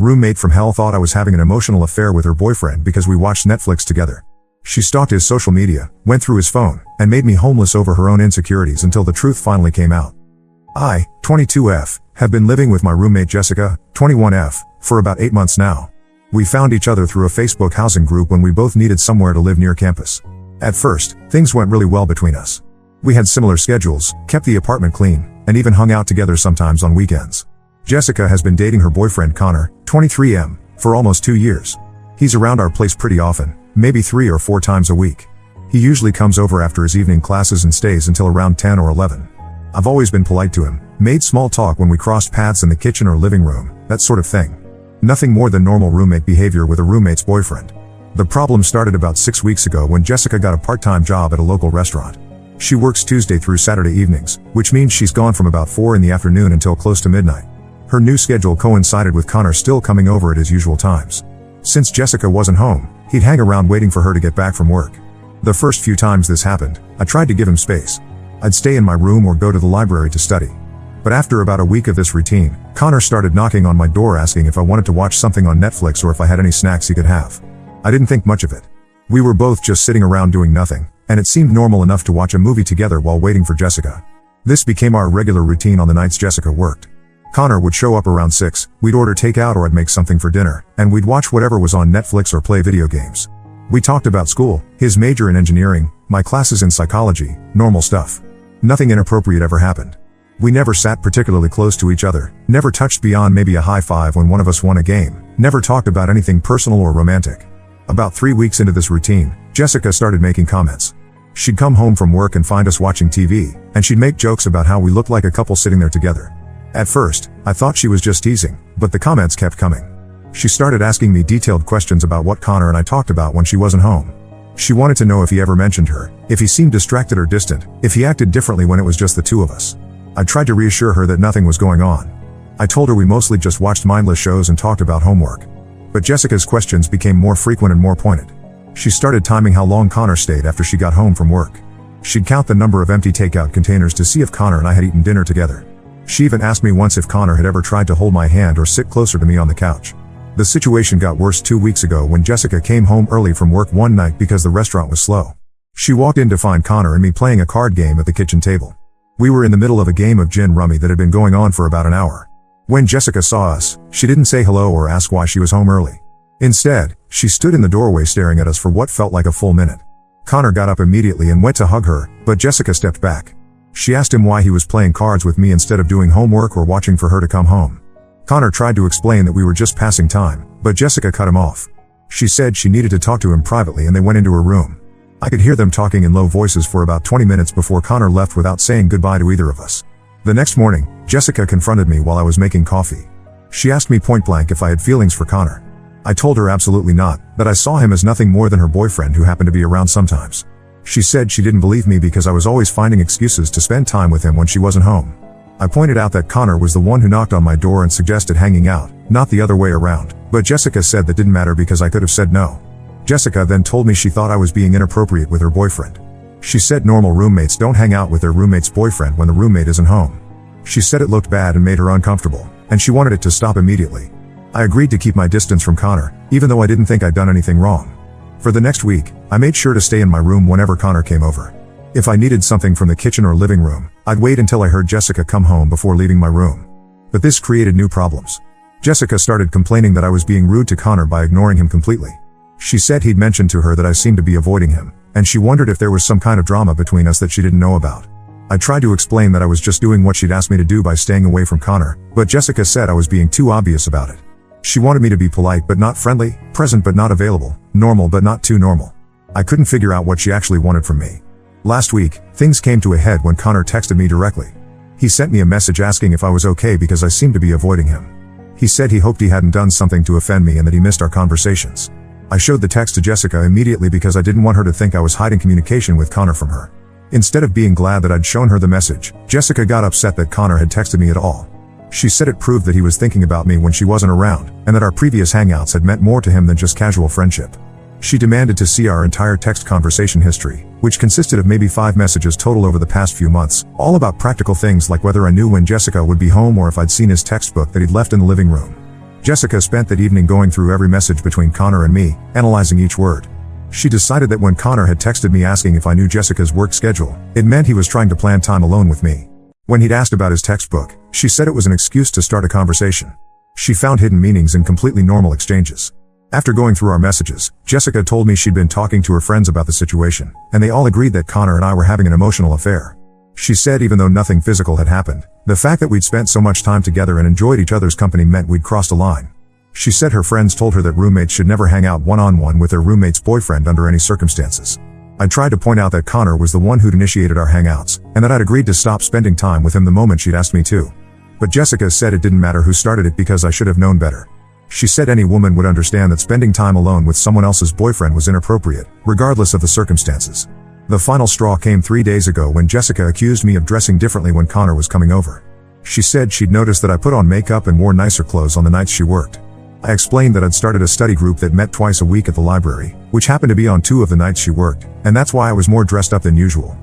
Roommate from hell thought I was having an emotional affair with her boyfriend because we watched Netflix together. She stalked his social media, went through his phone, and made me homeless over her own insecurities until the truth finally came out. I, 22F, have been living with my roommate Jessica, 21F, for about 8 months now. We found each other through a Facebook housing group when we both needed somewhere to live near campus. At first, things went really well between us. We had similar schedules, kept the apartment clean, and even hung out together sometimes on weekends. Jessica has been dating her boyfriend Connor, 23M, for almost 2 years. He's around our place pretty often, maybe 3 or 4 times a week. He usually comes over after his evening classes and stays until around 10 or 11. I've always been polite to him, made small talk when we crossed paths in the kitchen or living room, that sort of thing. Nothing more than normal roommate behavior with a roommate's boyfriend. The problem started about 6 weeks ago when Jessica got a part-time job at a local restaurant. She works Tuesday through Saturday evenings, which means she's gone from about 4 in the afternoon until close to midnight. Her new schedule coincided with Connor still coming over at his usual times. Since Jessica wasn't home, he'd hang around waiting for her to get back from work. The first few times this happened, I tried to give him space. I'd stay in my room or go to the library to study. But after about a week of this routine, Connor started knocking on my door asking if I wanted to watch something on Netflix or if I had any snacks he could have. I didn't think much of it. We were both just sitting around doing nothing, and it seemed normal enough to watch a movie together while waiting for Jessica. This became our regular routine on the nights Jessica worked. Connor would show up around 6, we'd order takeout or I'd make something for dinner, and we'd watch whatever was on Netflix or play video games. We talked about school, his major in engineering, my classes in psychology, normal stuff. Nothing inappropriate ever happened. We never sat particularly close to each other, never touched beyond maybe a high five when one of us won a game, never talked about anything personal or romantic. About 3 weeks into this routine, Jessica started making comments. She'd come home from work and find us watching TV, and she'd make jokes about how we looked like a couple sitting there together. At first, I thought she was just teasing, but the comments kept coming. She started asking me detailed questions about what Connor and I talked about when she wasn't home. She wanted to know if he ever mentioned her, if he seemed distracted or distant, if he acted differently when it was just the two of us. I tried to reassure her that nothing was going on. I told her we mostly just watched mindless shows and talked about homework. But Jessica's questions became more frequent and more pointed. She started timing how long Connor stayed after she got home from work. She'd count the number of empty takeout containers to see if Connor and I had eaten dinner together. She even asked me once if Connor had ever tried to hold my hand or sit closer to me on the couch. The situation got worse 2 weeks ago when Jessica came home early from work one night because the restaurant was slow. She walked in to find Connor and me playing a card game at the kitchen table. We were in the middle of a game of gin rummy that had been going on for about an hour. When Jessica saw us, she didn't say hello or ask why she was home early. Instead, she stood in the doorway staring at us for what felt like a full minute. Connor got up immediately and went to hug her, but Jessica stepped back. She asked him why he was playing cards with me instead of doing homework or watching for her to come home. Connor tried to explain that we were just passing time, but Jessica cut him off. She said she needed to talk to him privately and they went into her room. I could hear them talking in low voices for about 20 minutes before Connor left without saying goodbye to either of us. The next morning, Jessica confronted me while I was making coffee. She asked me point blank if I had feelings for Connor. I told her absolutely not, that I saw him as nothing more than her boyfriend who happened to be around sometimes. She said she didn't believe me because I was always finding excuses to spend time with him when she wasn't home. I pointed out that Connor was the one who knocked on my door and suggested hanging out, not the other way around, but Jessica said that didn't matter because I could have said no. Jessica then told me she thought I was being inappropriate with her boyfriend. She said normal roommates don't hang out with their roommate's boyfriend when the roommate isn't home. She said it looked bad and made her uncomfortable, and she wanted it to stop immediately. I agreed to keep my distance from Connor, even though I didn't think I'd done anything wrong. For the next week, I made sure to stay in my room whenever Connor came over. If I needed something from the kitchen or living room, I'd wait until I heard Jessica come home before leaving my room. But this created new problems. Jessica started complaining that I was being rude to Connor by ignoring him completely. She said he'd mentioned to her that I seemed to be avoiding him, and she wondered if there was some kind of drama between us that she didn't know about. I tried to explain that I was just doing what she'd asked me to do by staying away from Connor, but Jessica said I was being too obvious about it. She wanted me to be polite but not friendly, present but not available, normal but not too normal. I couldn't figure out what she actually wanted from me. Last week, things came to a head when Connor texted me directly. He sent me a message asking if I was okay because I seemed to be avoiding him. He said he hoped he hadn't done something to offend me and that he missed our conversations. I showed the text to Jessica immediately because I didn't want her to think I was hiding communication with Connor from her. Instead of being glad that I'd shown her the message, Jessica got upset that Connor had texted me at all. She said it proved that he was thinking about me when she wasn't around, and that our previous hangouts had meant more to him than just casual friendship. She demanded to see our entire text conversation history, which consisted of maybe 5 messages total over the past few months, all about practical things like whether I knew when Jessica would be home or if I'd seen his textbook that he'd left in the living room. Jessica spent that evening going through every message between Connor and me, analyzing each word. She decided that when Connor had texted me asking if I knew Jessica's work schedule, it meant he was trying to plan time alone with me. When he'd asked about his textbook, she said it was an excuse to start a conversation. She found hidden meanings in completely normal exchanges. After going through our messages, Jessica told me she'd been talking to her friends about the situation, and they all agreed that Connor and I were having an emotional affair. She said even though nothing physical had happened, the fact that we'd spent so much time together and enjoyed each other's company meant we'd crossed a line. She said her friends told her that roommates should never hang out one-on-one with their roommate's boyfriend under any circumstances. I tried to point out that Connor was the one who'd initiated our hangouts, and that I'd agreed to stop spending time with him the moment she'd asked me to. But Jessica said it didn't matter who started it because I should have known better. She said any woman would understand that spending time alone with someone else's boyfriend was inappropriate, regardless of the circumstances. The final straw came 3 days ago when Jessica accused me of dressing differently when Connor was coming over. She said she'd noticed that I put on makeup and wore nicer clothes on the nights she worked. I explained that I'd started a study group that met twice a week at the library, which happened to be on 2 of the nights she worked, and that's why I was more dressed up than usual.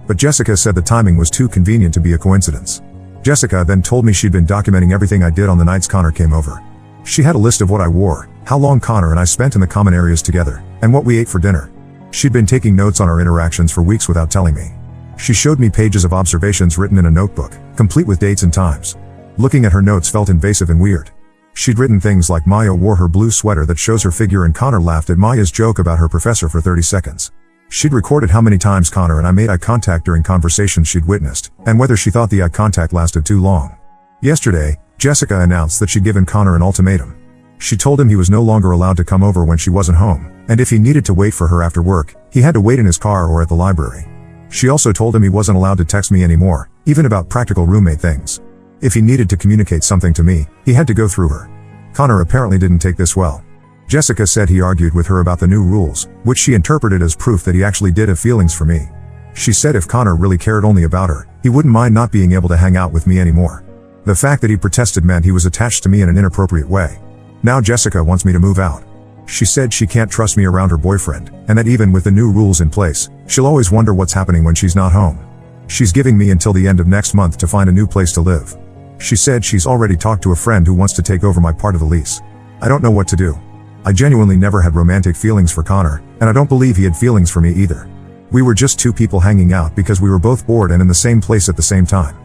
But Jessica said the timing was too convenient to be a coincidence. Jessica then told me she'd been documenting everything I did on the nights Connor came over. She had a list of what I wore, how long Connor and I spent in the common areas together, and what we ate for dinner. She'd been taking notes on our interactions for weeks without telling me. She showed me pages of observations written in a notebook, complete with dates and times. Looking at her notes felt invasive and weird. She'd written things like Maya wore her blue sweater that shows her figure and Connor laughed at Maya's joke about her professor for 30 seconds. She'd recorded how many times Connor and I made eye contact during conversations she'd witnessed, and whether she thought the eye contact lasted too long. Yesterday, Jessica announced that she'd given Connor an ultimatum. She told him he was no longer allowed to come over when she wasn't home, and if he needed to wait for her after work, he had to wait in his car or at the library. She also told him he wasn't allowed to text me anymore, even about practical roommate things. If he needed to communicate something to me, he had to go through her. Connor apparently didn't take this well. Jessica said he argued with her about the new rules, which she interpreted as proof that he actually did have feelings for me. She said if Connor really cared only about her, he wouldn't mind not being able to hang out with me anymore. The fact that he protested meant he was attached to me in an inappropriate way. Now Jessica wants me to move out. She said she can't trust me around her boyfriend, and that even with the new rules in place, she'll always wonder what's happening when she's not home. She's giving me until the end of next month to find a new place to live. She said she's already talked to a friend who wants to take over my part of the lease. I don't know what to do. I genuinely never had romantic feelings for Connor, and I don't believe he had feelings for me either. We were just 2 people hanging out because we were both bored and in the same place at the same time.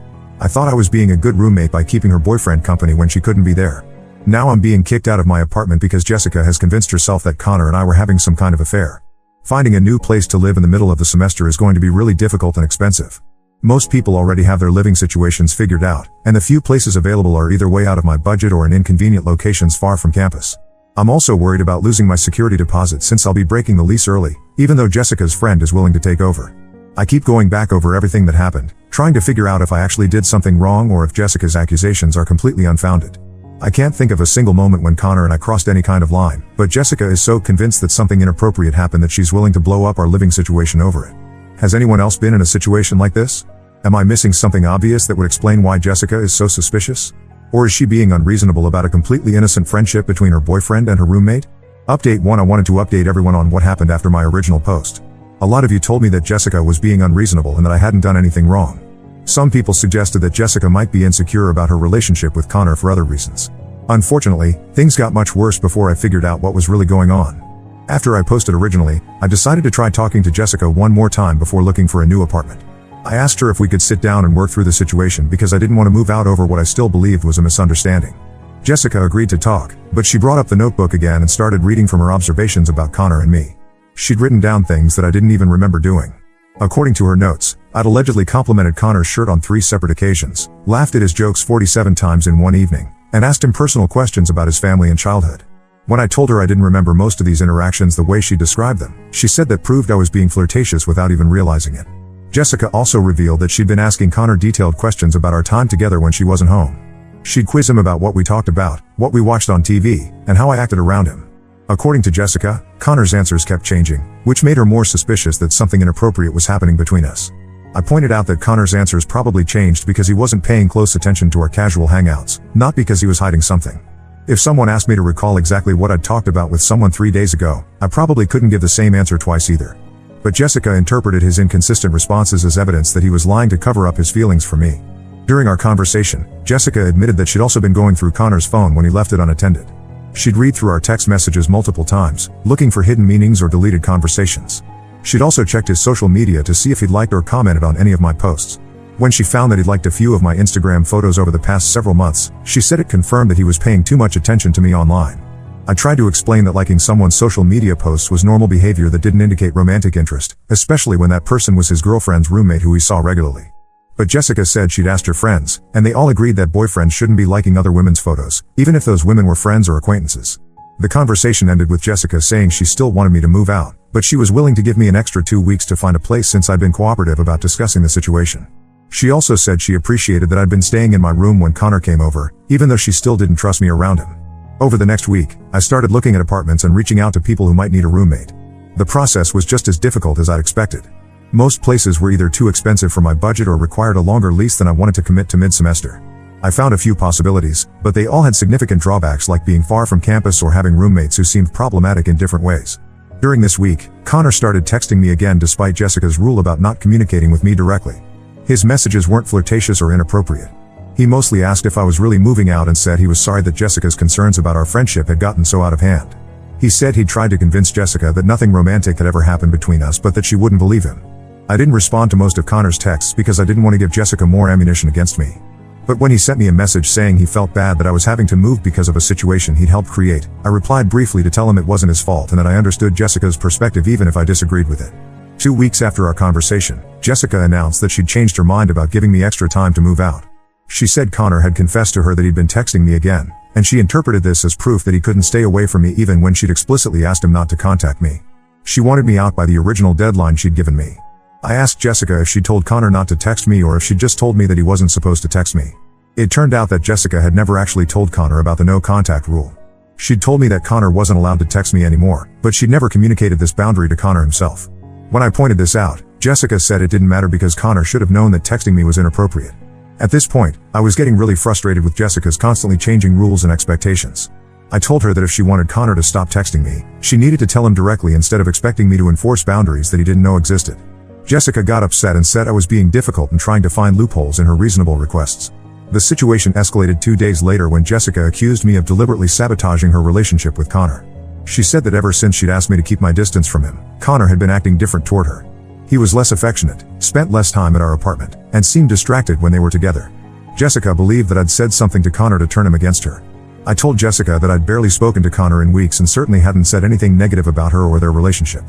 I thought I was being a good roommate by keeping her boyfriend company when she couldn't be there. Now I'm being kicked out of my apartment because Jessica has convinced herself that Connor and I were having some kind of affair. Finding a new place to live in the middle of the semester is going to be really difficult and expensive. Most people already have their living situations figured out, and the few places available are either way out of my budget or in inconvenient locations far from campus. I'm also worried about losing my security deposit since I'll be breaking the lease early, even though Jessica's friend is willing to take over. I keep going back over everything that happened, trying to figure out if I actually did something wrong or if Jessica's accusations are completely unfounded. I can't think of a single moment when Connor and I crossed any kind of line, but Jessica is so convinced that something inappropriate happened that she's willing to blow up our living situation over it. Has anyone else been in a situation like this? Am I missing something obvious that would explain why Jessica is so suspicious? Or is she being unreasonable about a completely innocent friendship between her boyfriend and her roommate? Update 1: I wanted to update everyone on what happened after my original post. A lot of you told me that Jessica was being unreasonable and that I hadn't done anything wrong. Some people suggested that Jessica might be insecure about her relationship with Connor for other reasons. Unfortunately, things got much worse before I figured out what was really going on. After I posted originally, I decided to try talking to Jessica one more time before looking for a new apartment. I asked her if we could sit down and work through the situation because I didn't want to move out over what I still believed was a misunderstanding. Jessica agreed to talk, but she brought up the notebook again and started reading from her observations about Connor and me. She'd written down things that I didn't even remember doing. According to her notes, I'd allegedly complimented Connor's shirt on 3 separate occasions, laughed at his jokes 47 times in one evening, and asked him personal questions about his family and childhood. When I told her I didn't remember most of these interactions the way she described them, she said that proved I was being flirtatious without even realizing it. Jessica also revealed that she'd been asking Connor detailed questions about our time together when she wasn't home. She'd quiz him about what we talked about, what we watched on TV, and how I acted around him. According to Jessica, Connor's answers kept changing, which made her more suspicious that something inappropriate was happening between us. I pointed out that Connor's answers probably changed because he wasn't paying close attention to our casual hangouts, not because he was hiding something. If someone asked me to recall exactly what I'd talked about with someone 3 days ago, I probably couldn't give the same answer twice either. But Jessica interpreted his inconsistent responses as evidence that he was lying to cover up his feelings for me. During our conversation, Jessica admitted that she'd also been going through Connor's phone when he left it unattended. She'd read through our text messages multiple times, looking for hidden meanings or deleted conversations. She'd also checked his social media to see if he'd liked or commented on any of my posts. When she found that he'd liked a few of my Instagram photos over the past several months, she said it confirmed that he was paying too much attention to me online. I tried to explain that liking someone's social media posts was normal behavior that didn't indicate romantic interest, especially when that person was his girlfriend's roommate who he saw regularly. But Jessica said she'd asked her friends, and they all agreed that boyfriends shouldn't be liking other women's photos, even if those women were friends or acquaintances. The conversation ended with Jessica saying she still wanted me to move out, but she was willing to give me an extra 2 weeks to find a place since I'd been cooperative about discussing the situation. She also said she appreciated that I'd been staying in my room when Connor came over, even though she still didn't trust me around him. Over the next week, I started looking at apartments and reaching out to people who might need a roommate. The process was just as difficult as I'd expected. Most places were either too expensive for my budget or required a longer lease than I wanted to commit to mid-semester. I found a few possibilities, but they all had significant drawbacks like being far from campus or having roommates who seemed problematic in different ways. During this week, Connor started texting me again despite Jessica's rule about not communicating with me directly. His messages weren't flirtatious or inappropriate. He mostly asked if I was really moving out and said he was sorry that Jessica's concerns about our friendship had gotten so out of hand. He said he'd tried to convince Jessica that nothing romantic had ever happened between us but that she wouldn't believe him. I didn't respond to most of Connor's texts because I didn't want to give Jessica more ammunition against me. But when he sent me a message saying he felt bad that I was having to move because of a situation he'd helped create, I replied briefly to tell him it wasn't his fault and that I understood Jessica's perspective even if I disagreed with it. 2 weeks after our conversation, Jessica announced that she'd changed her mind about giving me extra time to move out. She said Connor had confessed to her that he'd been texting me again, and she interpreted this as proof that he couldn't stay away from me even when she'd explicitly asked him not to contact me. She wanted me out by the original deadline she'd given me. I asked Jessica if she'd told Connor not to text me or if she'd just told me that he wasn't supposed to text me. It turned out that Jessica had never actually told Connor about the no contact rule. She'd told me that Connor wasn't allowed to text me anymore, but she'd never communicated this boundary to Connor himself. When I pointed this out, Jessica said it didn't matter because Connor should have known that texting me was inappropriate. At this point, I was getting really frustrated with Jessica's constantly changing rules and expectations. I told her that if she wanted Connor to stop texting me, she needed to tell him directly instead of expecting me to enforce boundaries that he didn't know existed. Jessica got upset and said I was being difficult and trying to find loopholes in her reasonable requests. The situation escalated 2 days later when Jessica accused me of deliberately sabotaging her relationship with Connor. She said that ever since she'd asked me to keep my distance from him, Connor had been acting different toward her. He was less affectionate, spent less time at our apartment, and seemed distracted when they were together. Jessica believed that I'd said something to Connor to turn him against her. I told Jessica that I'd barely spoken to Connor in weeks and certainly hadn't said anything negative about her or their relationship.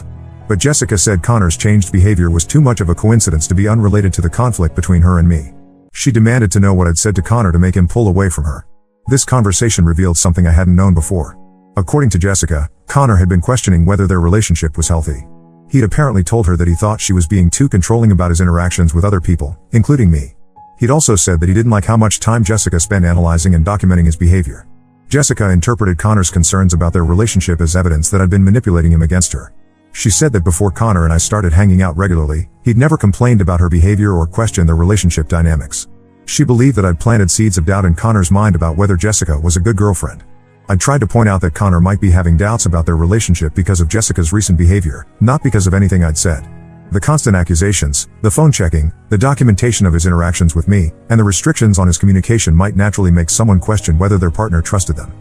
But Jessica said Connor's changed behavior was too much of a coincidence to be unrelated to the conflict between her and me. She demanded to know what I'd said to Connor to make him pull away from her. This conversation revealed something I hadn't known before. According to Jessica, Connor had been questioning whether their relationship was healthy. He'd apparently told her that he thought she was being too controlling about his interactions with other people, including me. He'd also said that he didn't like how much time Jessica spent analyzing and documenting his behavior. Jessica interpreted Connor's concerns about their relationship as evidence that I'd been manipulating him against her. She said that before Connor and I started hanging out regularly, he'd never complained about her behavior or questioned their relationship dynamics. She believed that I'd planted seeds of doubt in Connor's mind about whether Jessica was a good girlfriend. I tried to point out that Connor might be having doubts about their relationship because of Jessica's recent behavior, not because of anything I'd said. The constant accusations, the phone checking, the documentation of his interactions with me, and the restrictions on his communication might naturally make someone question whether their partner trusted them.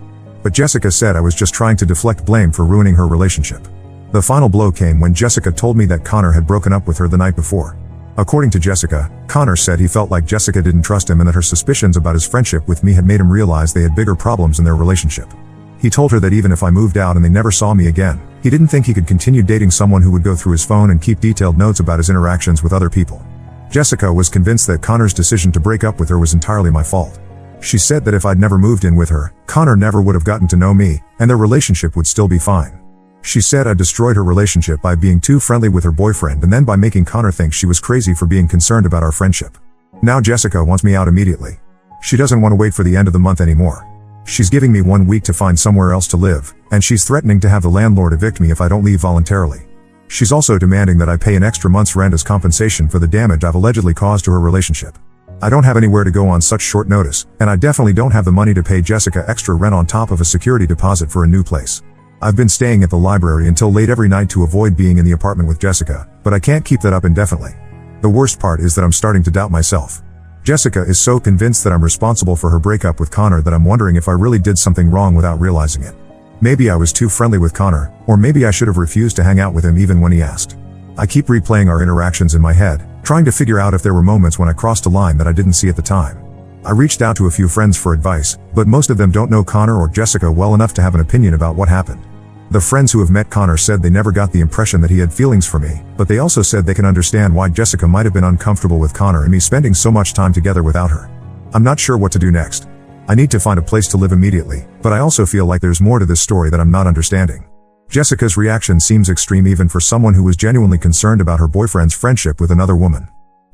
But Jessica said I was just trying to deflect blame for ruining her relationship. The final blow came when Jessica told me that Connor had broken up with her the night before. According to Jessica, Connor said he felt like Jessica didn't trust him and that her suspicions about his friendship with me had made him realize they had bigger problems in their relationship. He told her that even if I moved out and they never saw me again, he didn't think he could continue dating someone who would go through his phone and keep detailed notes about his interactions with other people. Jessica was convinced that Connor's decision to break up with her was entirely my fault. She said that if I'd never moved in with her, Connor never would have gotten to know me, and their relationship would still be fine. She said I destroyed her relationship by being too friendly with her boyfriend and then by making Connor think she was crazy for being concerned about our friendship. Now Jessica wants me out immediately. She doesn't want to wait for the end of the month anymore. She's giving me 1 week to find somewhere else to live, and she's threatening to have the landlord evict me if I don't leave voluntarily. She's also demanding that I pay an extra month's rent as compensation for the damage I've allegedly caused to her relationship. I don't have anywhere to go on such short notice, and I definitely don't have the money to pay Jessica extra rent on top of a security deposit for a new place. I've been staying at the library until late every night to avoid being in the apartment with Jessica, but I can't keep that up indefinitely. The worst part is that I'm starting to doubt myself. Jessica is so convinced that I'm responsible for her breakup with Connor that I'm wondering if I really did something wrong without realizing it. Maybe I was too friendly with Connor, or maybe I should have refused to hang out with him even when he asked. I keep replaying our interactions in my head, trying to figure out if there were moments when I crossed a line that I didn't see at the time. I reached out to a few friends for advice, but most of them don't know Connor or Jessica well enough to have an opinion about what happened. The friends who have met Connor said they never got the impression that he had feelings for me, but they also said they can understand why Jessica might have been uncomfortable with Connor and me spending so much time together without her. I'm not sure what to do next. I need to find a place to live immediately, but I also feel like there's more to this story that I'm not understanding. Jessica's reaction seems extreme even for someone who was genuinely concerned about her boyfriend's friendship with another woman.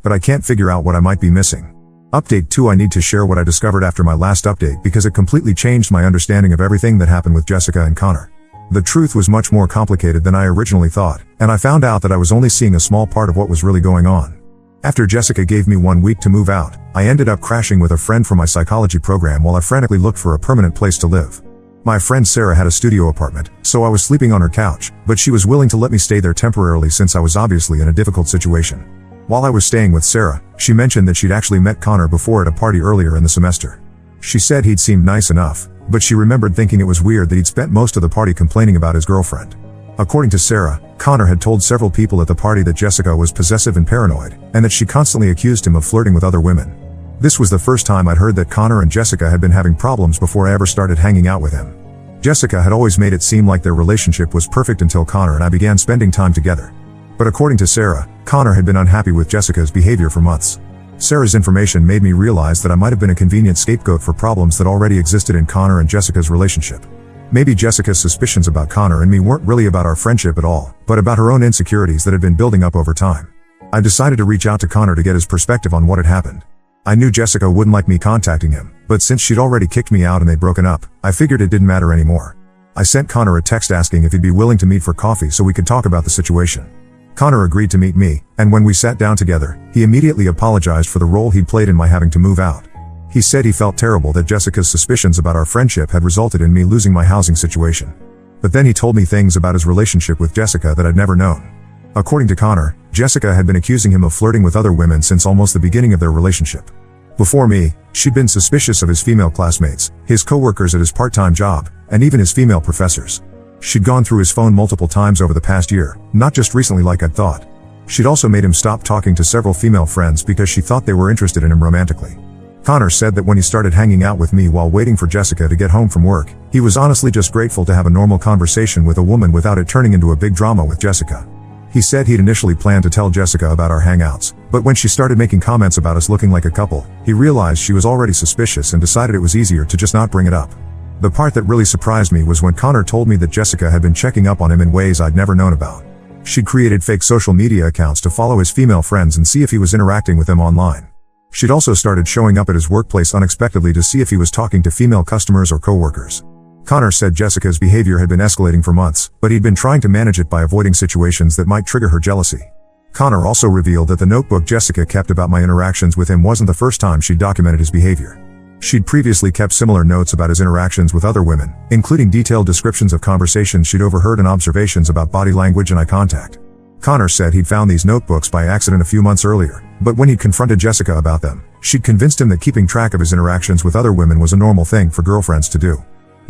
But I can't figure out what I might be missing. Update 2: I need to share what I discovered after my last update because it completely changed my understanding of everything that happened with Jessica and Connor. The truth was much more complicated than I originally thought, and I found out that I was only seeing a small part of what was really going on. After Jessica gave me 1 week to move out, I ended up crashing with a friend from my psychology program while I frantically looked for a permanent place to live. My friend Sarah had a studio apartment, so I was sleeping on her couch, but she was willing to let me stay there temporarily since I was obviously in a difficult situation. While I was staying with Sarah, she mentioned that she'd actually met Connor before at a party earlier in the semester. She said he'd seemed nice enough, but she remembered thinking it was weird that he'd spent most of the party complaining about his girlfriend. According to Sarah, Connor had told several people at the party that Jessica was possessive and paranoid, and that she constantly accused him of flirting with other women. This was the first time I'd heard that Connor and Jessica had been having problems before I ever started hanging out with him. Jessica had always made it seem like their relationship was perfect until Connor and I began spending time together. But according to Sarah, Connor had been unhappy with Jessica's behavior for months. Sarah's information made me realize that I might have been a convenient scapegoat for problems that already existed in Connor and Jessica's relationship. Maybe Jessica's suspicions about Connor and me weren't really about our friendship at all, but about her own insecurities that had been building up over time. I decided to reach out to Connor to get his perspective on what had happened. I knew Jessica wouldn't like me contacting him, but since she'd already kicked me out and they'd broken up, I figured it didn't matter anymore. I sent Connor a text asking if he'd be willing to meet for coffee so we could talk about the situation. Connor agreed to meet me, and when we sat down together, he immediately apologized for the role he'd played in my having to move out. He said he felt terrible that Jessica's suspicions about our friendship had resulted in me losing my housing situation. But then he told me things about his relationship with Jessica that I'd never known. According to Connor, Jessica had been accusing him of flirting with other women since almost the beginning of their relationship. Before me, she'd been suspicious of his female classmates, his co-workers at his part-time job, and even his female professors. She'd gone through his phone multiple times over the past year, not just recently like I'd thought. She'd also made him stop talking to several female friends because she thought they were interested in him romantically. Connor said that when he started hanging out with me while waiting for Jessica to get home from work, he was honestly just grateful to have a normal conversation with a woman without it turning into a big drama with Jessica. He said he'd initially planned to tell Jessica about our hangouts, but when she started making comments about us looking like a couple, he realized she was already suspicious and decided it was easier to just not bring it up. The part that really surprised me was when Connor told me that Jessica had been checking up on him in ways I'd never known about. She'd created fake social media accounts to follow his female friends and see if he was interacting with them online. She'd also started showing up at his workplace unexpectedly to see if he was talking to female customers or coworkers. Connor said Jessica's behavior had been escalating for months, but he'd been trying to manage it by avoiding situations that might trigger her jealousy. Connor also revealed that the notebook Jessica kept about my interactions with him wasn't the first time she'd documented his behavior. She'd previously kept similar notes about his interactions with other women, including detailed descriptions of conversations she'd overheard and observations about body language and eye contact. Connor said he'd found these notebooks by accident a few months earlier, but when he'd confronted Jessica about them, she'd convinced him that keeping track of his interactions with other women was a normal thing for girlfriends to do.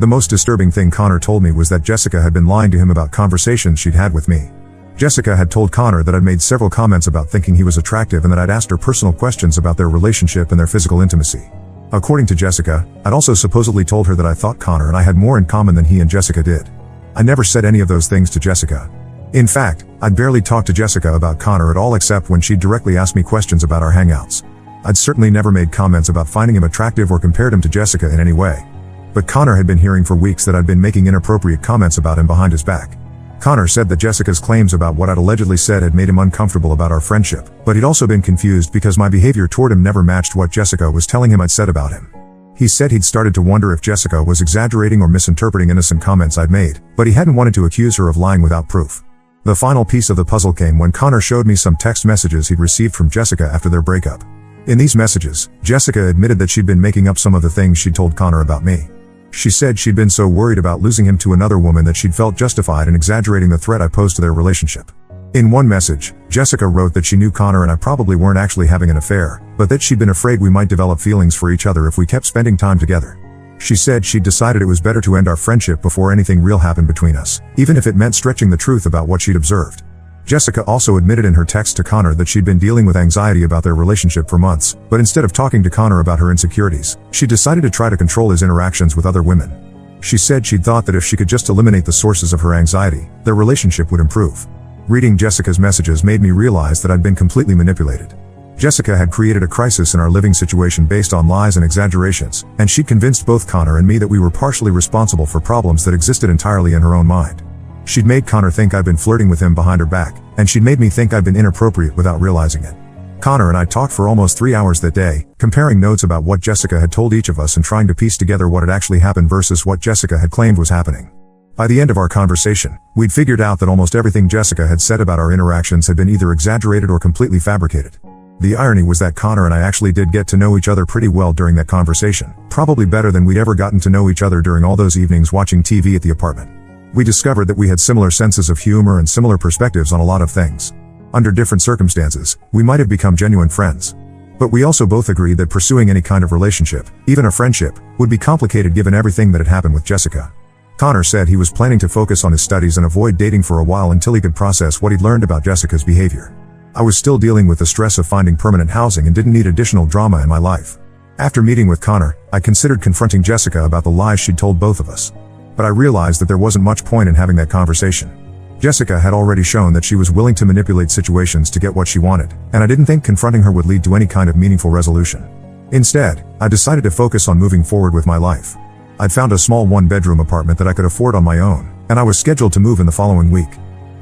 The most disturbing thing Connor told me was that Jessica had been lying to him about conversations she'd had with me. Jessica had told Connor that I'd made several comments about thinking he was attractive and that I'd asked her personal questions about their relationship and their physical intimacy. According to Jessica, I'd also supposedly told her that I thought Connor and I had more in common than he and Jessica did. I never said any of those things to Jessica. In fact, I'd barely talked to Jessica about Connor at all except when she'd directly asked me questions about our hangouts. I'd certainly never made comments about finding him attractive or compared him to Jessica in any way. But Connor had been hearing for weeks that I'd been making inappropriate comments about him behind his back. Connor said that Jessica's claims about what I'd allegedly said had made him uncomfortable about our friendship, but he'd also been confused because my behavior toward him never matched what Jessica was telling him I'd said about him. He said he'd started to wonder if Jessica was exaggerating or misinterpreting innocent comments I'd made, but he hadn't wanted to accuse her of lying without proof. The final piece of the puzzle came when Connor showed me some text messages he'd received from Jessica after their breakup. In these messages, Jessica admitted that she'd been making up some of the things she'd told Connor about me. She said she'd been so worried about losing him to another woman that she'd felt justified in exaggerating the threat I posed to their relationship. In one message, Jessica wrote that she knew Connor and I probably weren't actually having an affair, but that she'd been afraid we might develop feelings for each other if we kept spending time together. She said she'd decided it was better to end our friendship before anything real happened between us, even if it meant stretching the truth about what she'd observed. Jessica also admitted in her text to Connor that she'd been dealing with anxiety about their relationship for months, but instead of talking to Connor about her insecurities, she decided to try to control his interactions with other women. She said she'd thought that if she could just eliminate the sources of her anxiety, their relationship would improve. Reading Jessica's messages made me realize that I'd been completely manipulated. Jessica had created a crisis in our living situation based on lies and exaggerations, and she'd convinced both Connor and me that we were partially responsible for problems that existed entirely in her own mind. She'd made Connor think I'd been flirting with him behind her back, and she'd made me think I'd been inappropriate without realizing it. Connor and I talked for almost 3 hours that day, comparing notes about what Jessica had told each of us and trying to piece together what had actually happened versus what Jessica had claimed was happening. By the end of our conversation, we'd figured out that almost everything Jessica had said about our interactions had been either exaggerated or completely fabricated. The irony was that Connor and I actually did get to know each other pretty well during that conversation, probably better than we'd ever gotten to know each other during all those evenings watching TV at the apartment. We discovered that we had similar senses of humor and similar perspectives on a lot of things. Under different circumstances, we might have become genuine friends. But we also both agreed that pursuing any kind of relationship, even a friendship, would be complicated given everything that had happened with Jessica. Connor said he was planning to focus on his studies and avoid dating for a while until he could process what he'd learned about Jessica's behavior. I was still dealing with the stress of finding permanent housing and didn't need additional drama in my life. After meeting with Connor, I considered confronting Jessica about the lies she'd told both of us. But I realized that there wasn't much point in having that conversation. Jessica had already shown that she was willing to manipulate situations to get what she wanted, and I didn't think confronting her would lead to any kind of meaningful resolution. Instead, I decided to focus on moving forward with my life. I'd found a small one-bedroom apartment that I could afford on my own, and I was scheduled to move in the following week.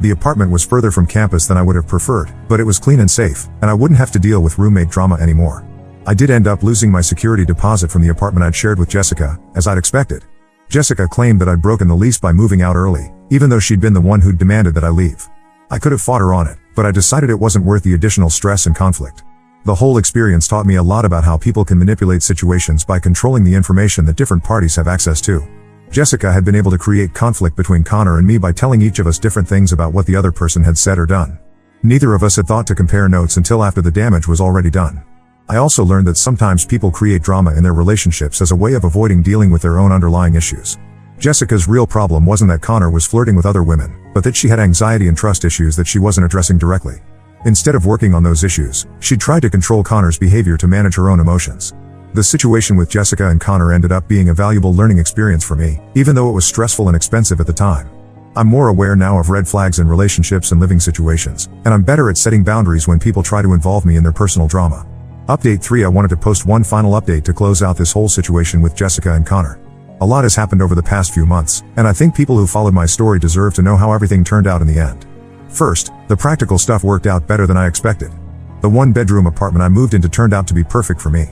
The apartment was further from campus than I would have preferred, but it was clean and safe, and I wouldn't have to deal with roommate drama anymore. I did end up losing my security deposit from the apartment I'd shared with Jessica, as I'd expected. Jessica claimed that I'd broken the lease by moving out early, even though she'd been the one who'd demanded that I leave. I could have fought her on it, but I decided it wasn't worth the additional stress and conflict. The whole experience taught me a lot about how people can manipulate situations by controlling the information that different parties have access to. Jessica had been able to create conflict between Connor and me by telling each of us different things about what the other person had said or done. Neither of us had thought to compare notes until after the damage was already done. I also learned that sometimes people create drama in their relationships as a way of avoiding dealing with their own underlying issues. Jessica's real problem wasn't that Connor was flirting with other women, but that she had anxiety and trust issues that she wasn't addressing directly. Instead of working on those issues, she tried to control Connor's behavior to manage her own emotions. The situation with Jessica and Connor ended up being a valuable learning experience for me, even though it was stressful and expensive at the time. I'm more aware now of red flags in relationships and living situations, and I'm better at setting boundaries when people try to involve me in their personal drama. Update 3: I wanted to post one final update to close out this whole situation with Jessica and Connor. A lot has happened over the past few months, and I think people who followed my story deserve to know how everything turned out in the end. First, the practical stuff worked out better than I expected. The one-bedroom apartment I moved into turned out to be perfect for me.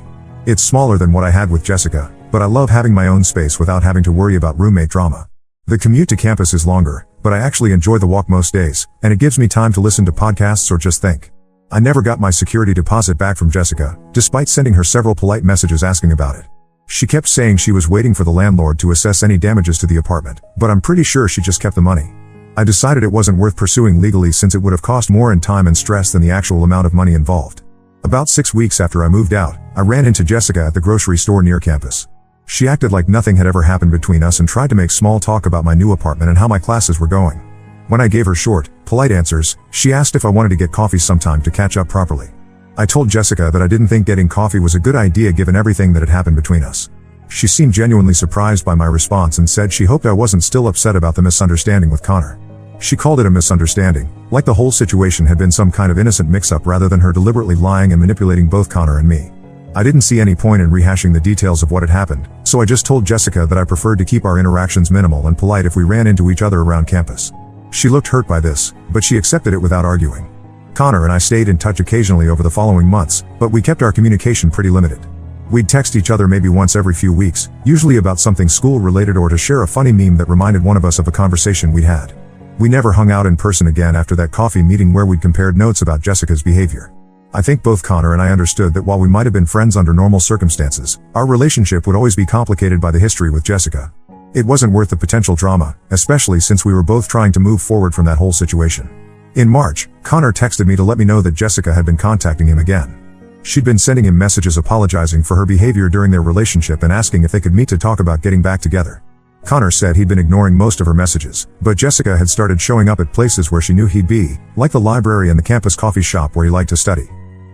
It's smaller than what I had with Jessica, but I love having my own space without having to worry about roommate drama. The commute to campus is longer, but I actually enjoy the walk most days, and it gives me time to listen to podcasts or just think. I never got my security deposit back from Jessica, despite sending her several polite messages asking about it. She kept saying she was waiting for the landlord to assess any damages to the apartment, but I'm pretty sure she just kept the money. I decided it wasn't worth pursuing legally since it would have cost more in time and stress than the actual amount of money involved. About 6 weeks after I moved out, I ran into Jessica at the grocery store near campus. She acted like nothing had ever happened between us and tried to make small talk about my new apartment and how my classes were going. When I gave her short, polite answers, she asked if I wanted to get coffee sometime to catch up properly. I told Jessica that I didn't think getting coffee was a good idea given everything that had happened between us. She seemed genuinely surprised by my response and said she hoped I wasn't still upset about the misunderstanding with Connor. She called it a misunderstanding, like the whole situation had been some kind of innocent mix-up rather than her deliberately lying and manipulating both Connor and me. I didn't see any point in rehashing the details of what had happened, so I just told Jessica that I preferred to keep our interactions minimal and polite if we ran into each other around campus. She looked hurt by this, but she accepted it without arguing. Connor and I stayed in touch occasionally over the following months, but we kept our communication pretty limited. We'd text each other maybe once every few weeks, usually about something school-related or to share a funny meme that reminded one of us of a conversation we'd had. We never hung out in person again after that coffee meeting where we'd compared notes about Jessica's behavior. I think both Connor and I understood that while we might have been friends under normal circumstances, our relationship would always be complicated by the history with Jessica. It wasn't worth the potential drama, especially since we were both trying to move forward from that whole situation. In March, Connor texted me to let me know that Jessica had been contacting him again. She'd been sending him messages apologizing for her behavior during their relationship and asking if they could meet to talk about getting back together. Connor said he'd been ignoring most of her messages, but Jessica had started showing up at places where she knew he'd be, like the library and the campus coffee shop where he liked to study.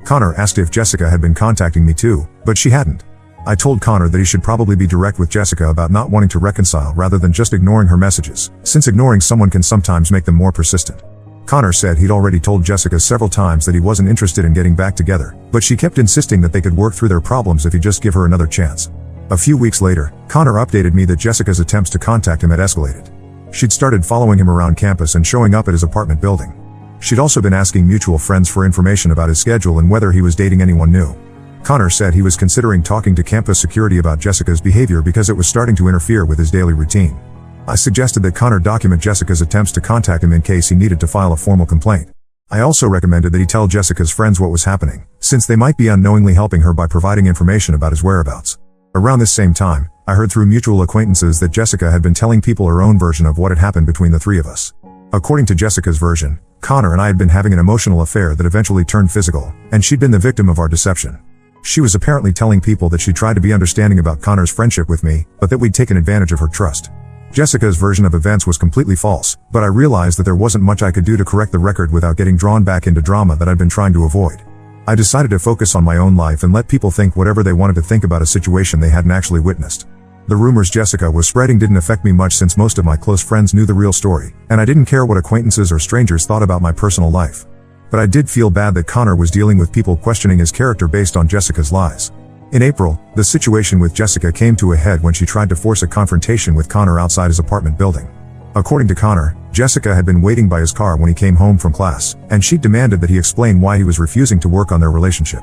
Connor asked if Jessica had been contacting me too, but she hadn't. I told Connor that he should probably be direct with Jessica about not wanting to reconcile rather than just ignoring her messages, since ignoring someone can sometimes make them more persistent. Connor said he'd already told Jessica several times that he wasn't interested in getting back together, but she kept insisting that they could work through their problems if he'd just give her another chance. A few weeks later, Connor updated me that Jessica's attempts to contact him had escalated. She'd started following him around campus and showing up at his apartment building. She'd also been asking mutual friends for information about his schedule and whether he was dating anyone new. Connor said he was considering talking to campus security about Jessica's behavior because it was starting to interfere with his daily routine. I suggested that Connor document Jessica's attempts to contact him in case he needed to file a formal complaint. I also recommended that he tell Jessica's friends what was happening, since they might be unknowingly helping her by providing information about his whereabouts. Around this same time, I heard through mutual acquaintances that Jessica had been telling people her own version of what had happened between the three of us. According to Jessica's version, Connor and I had been having an emotional affair that eventually turned physical, and she'd been the victim of our deception. She was apparently telling people that she tried to be understanding about Connor's friendship with me, but that we'd taken advantage of her trust. Jessica's version of events was completely false, but I realized that there wasn't much I could do to correct the record without getting drawn back into drama that I'd been trying to avoid. I decided to focus on my own life and let people think whatever they wanted to think about a situation they hadn't actually witnessed. The rumors Jessica was spreading didn't affect me much since most of my close friends knew the real story, and I didn't care what acquaintances or strangers thought about my personal life. But I did feel bad that Connor was dealing with people questioning his character based on Jessica's lies. In April, the situation with Jessica came to a head when she tried to force a confrontation with Connor outside his apartment building. According to Connor, Jessica had been waiting by his car when he came home from class, and she demanded that he explain why he was refusing to work on their relationship.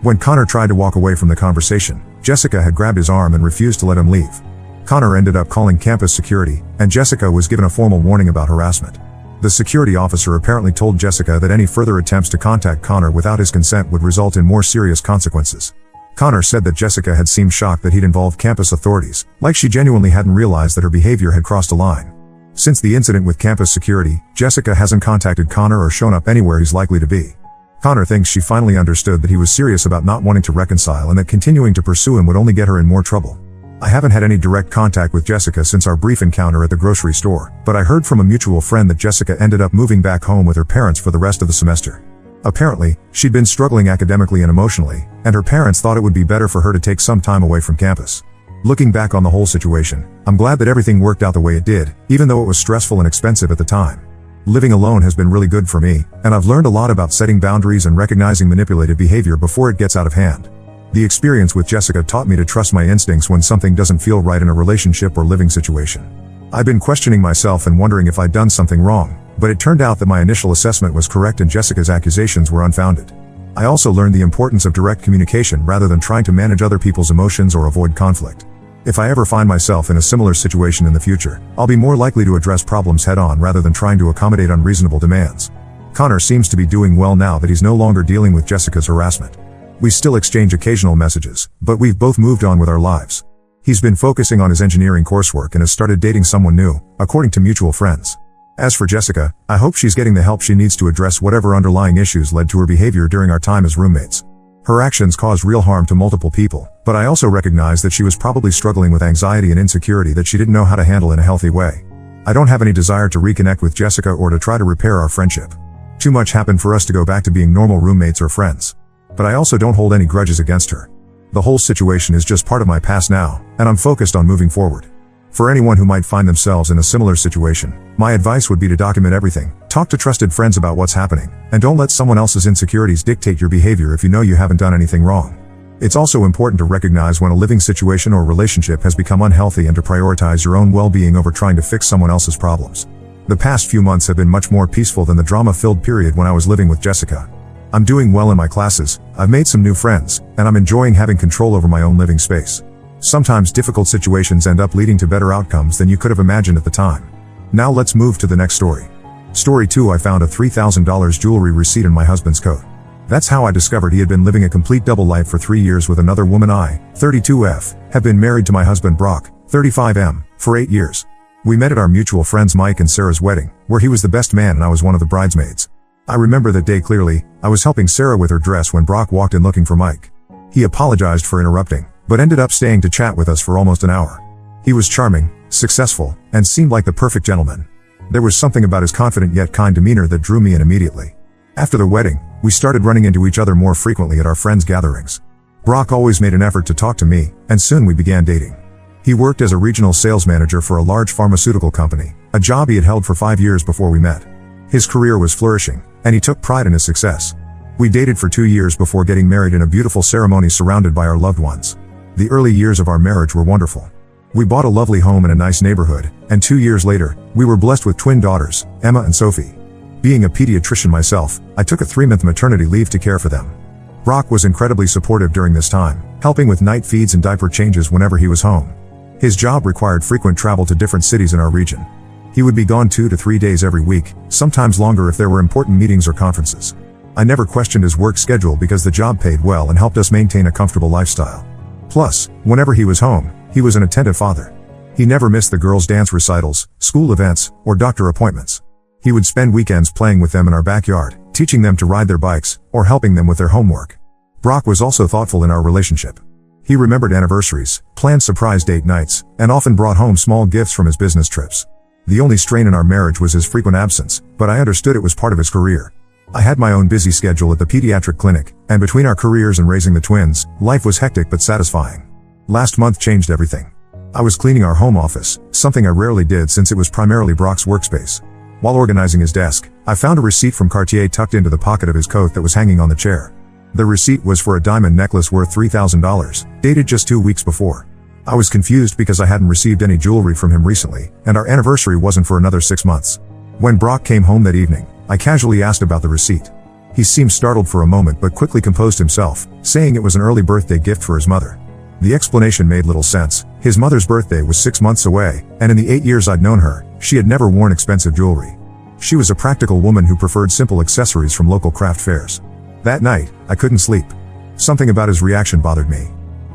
When Connor tried to walk away from the conversation, Jessica had grabbed his arm and refused to let him leave. Connor ended up calling campus security, and Jessica was given a formal warning about harassment. The security officer apparently told Jessica that any further attempts to contact Connor without his consent would result in more serious consequences. Connor said that Jessica had seemed shocked that he'd involved campus authorities, like she genuinely hadn't realized that her behavior had crossed a line. Since the incident with campus security, Jessica hasn't contacted Connor or shown up anywhere he's likely to be. Connor thinks she finally understood that he was serious about not wanting to reconcile and that continuing to pursue him would only get her in more trouble. I haven't had any direct contact with Jessica since our brief encounter at the grocery store, but I heard from a mutual friend that Jessica ended up moving back home with her parents for the rest of the semester. Apparently, she'd been struggling academically and emotionally, and her parents thought it would be better for her to take some time away from campus. Looking back on the whole situation, I'm glad that everything worked out the way it did, even though it was stressful and expensive at the time. Living alone has been really good for me, and I've learned a lot about setting boundaries and recognizing manipulative behavior before it gets out of hand. The experience with Jessica taught me to trust my instincts when something doesn't feel right in a relationship or living situation. I've been questioning myself and wondering if I'd done something wrong, but it turned out that my initial assessment was correct and Jessica's accusations were unfounded. I also learned the importance of direct communication rather than trying to manage other people's emotions or avoid conflict. If I ever find myself in a similar situation in the future, I'll be more likely to address problems head-on rather than trying to accommodate unreasonable demands. Connor seems to be doing well now that he's no longer dealing with Jessica's harassment. We still exchange occasional messages, but we've both moved on with our lives. He's been focusing on his engineering coursework and has started dating someone new, according to mutual friends. As for Jessica, I hope she's getting the help she needs to address whatever underlying issues led to her behavior during our time as roommates. Her actions caused real harm to multiple people, but I also recognize that she was probably struggling with anxiety and insecurity that she didn't know how to handle in a healthy way. I don't have any desire to reconnect with Jessica or to try to repair our friendship. Too much happened for us to go back to being normal roommates or friends. But I also don't hold any grudges against her. The whole situation is just part of my past now, and I'm focused on moving forward. For anyone who might find themselves in a similar situation, my advice would be to document everything, talk to trusted friends about what's happening, and don't let someone else's insecurities dictate your behavior if you know you haven't done anything wrong. It's also important to recognize when a living situation or relationship has become unhealthy and to prioritize your own well-being over trying to fix someone else's problems. The past few months have been much more peaceful than the drama-filled period when I was living with Jessica. I'm doing well in my classes, I've made some new friends, and I'm enjoying having control over my own living space. Sometimes difficult situations end up leading to better outcomes than you could have imagined at the time. Now let's move to the next story. Story 2. I found a $3,000 jewelry receipt in my husband's coat. That's how I discovered he had been living a complete double life for 3 years with another woman. I, 32F, have been married to my husband Brock, 35M, for 8 years. We met at our mutual friends Mike and Sarah's wedding, where he was the best man and I was one of the bridesmaids. I remember that day clearly. I was helping Sarah with her dress when Brock walked in looking for Mike. He apologized for interrupting, but ended up staying to chat with us for almost an hour. He was charming, successful, and seemed like the perfect gentleman. There was something about his confident yet kind demeanor that drew me in immediately. After the wedding, we started running into each other more frequently at our friends' gatherings. Brock always made an effort to talk to me, and soon we began dating. He worked as a regional sales manager for a large pharmaceutical company, a job he had held for 5 years before we met. His career was flourishing, and he took pride in his success. We dated for 2 years before getting married in a beautiful ceremony surrounded by our loved ones. The early years of our marriage were wonderful. We bought a lovely home in a nice neighborhood, and 2 years later, we were blessed with twin daughters, Emma and Sophie. Being a pediatrician myself, I took a 3-month maternity leave to care for them. Brock was incredibly supportive during this time, helping with night feeds and diaper changes whenever he was home. His job required frequent travel to different cities in our region. He would be gone 2 to 3 days every week, sometimes longer if there were important meetings or conferences. I never questioned his work schedule because the job paid well and helped us maintain a comfortable lifestyle. Plus, whenever he was home, he was an attentive father. He never missed the girls' dance recitals, school events, or doctor appointments. He would spend weekends playing with them in our backyard, teaching them to ride their bikes, or helping them with their homework. Brock was also thoughtful in our relationship. He remembered anniversaries, planned surprise date nights, and often brought home small gifts from his business trips. The only strain in our marriage was his frequent absence, but I understood it was part of his career. I had my own busy schedule at the pediatric clinic, and between our careers and raising the twins, life was hectic but satisfying. Last month changed everything. I was cleaning our home office, something I rarely did since it was primarily Brock's workspace. While organizing his desk, I found a receipt from Cartier tucked into the pocket of his coat that was hanging on the chair. The receipt was for a diamond necklace worth $3,000, dated just 2 weeks before. I was confused because I hadn't received any jewelry from him recently, and our anniversary wasn't for another 6 months. When Brock came home that evening, I casually asked about the receipt. He seemed startled for a moment but quickly composed himself, saying it was an early birthday gift for his mother. The explanation made little sense. His mother's birthday was 6 months away, and in the 8 years I'd known her, she had never worn expensive jewelry. She was a practical woman who preferred simple accessories from local craft fairs. That night, I couldn't sleep. Something about his reaction bothered me.